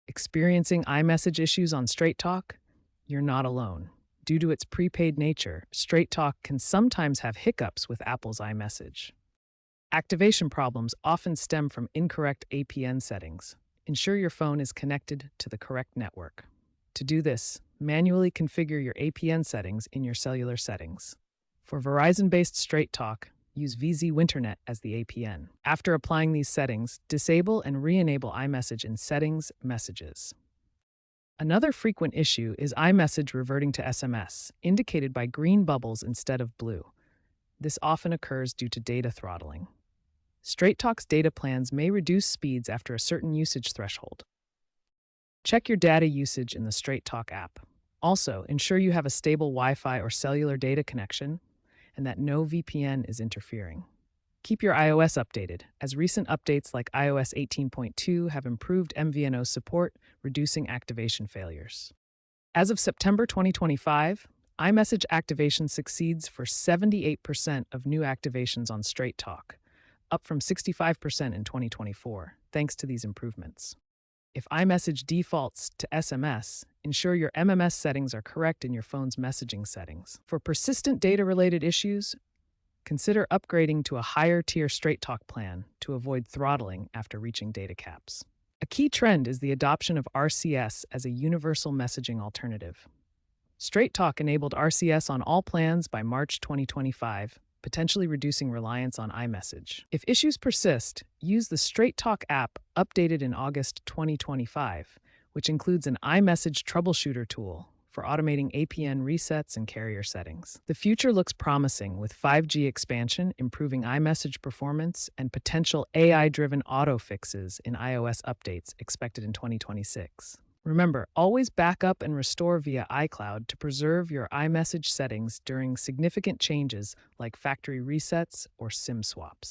Experiencing iMessage issues on Straight Talk? You're not alone. Due to its prepaid nature, Straight Talk can sometimes have hiccups with Apple's iMessage. Activation problems often stem from incorrect APN settings. Ensure your phone is connected to the correct network. To do this, manually configure your APN settings in your cellular settings. For Verizon-based Straight Talk, use VZ Winternet as the APN. After applying these settings, disable and re-enable iMessage in Settings, Messages. Another frequent issue is iMessage reverting to SMS, indicated by green bubbles instead of blue. This often occurs due to data throttling. Straight Talk's data plans may reduce speeds after a certain usage threshold. Check your data usage in the Straight Talk app. Also, ensure you have a stable Wi-Fi or cellular data connection and that no VPN is interfering. Keep your iOS updated, as recent updates like iOS 18.2 have improved MVNO support, reducing activation failures. As of September 2025, iMessage activation succeeds for 78% of new activations on Straight Talk, up from 65% in 2024, thanks to these improvements. If iMessage defaults to SMS, ensure your MMS settings are correct in your phone's messaging settings. For persistent data-related issues, consider upgrading to a higher-tier Straight Talk plan to avoid throttling after reaching data caps. A key trend is the adoption of RCS as a universal messaging alternative. Straight Talk enabled RCS on all plans by March 2025, potentially reducing reliance on iMessage. If issues persist, use the Straight Talk app updated in August 2025, which includes an iMessage troubleshooter tool for automating APN resets and carrier settings. The future looks promising with 5G expansion, improving iMessage performance, and potential AI-driven auto fixes in iOS updates expected in 2026. Remember, always back up and restore via iCloud to preserve your iMessage settings during significant changes like factory resets or SIM swaps.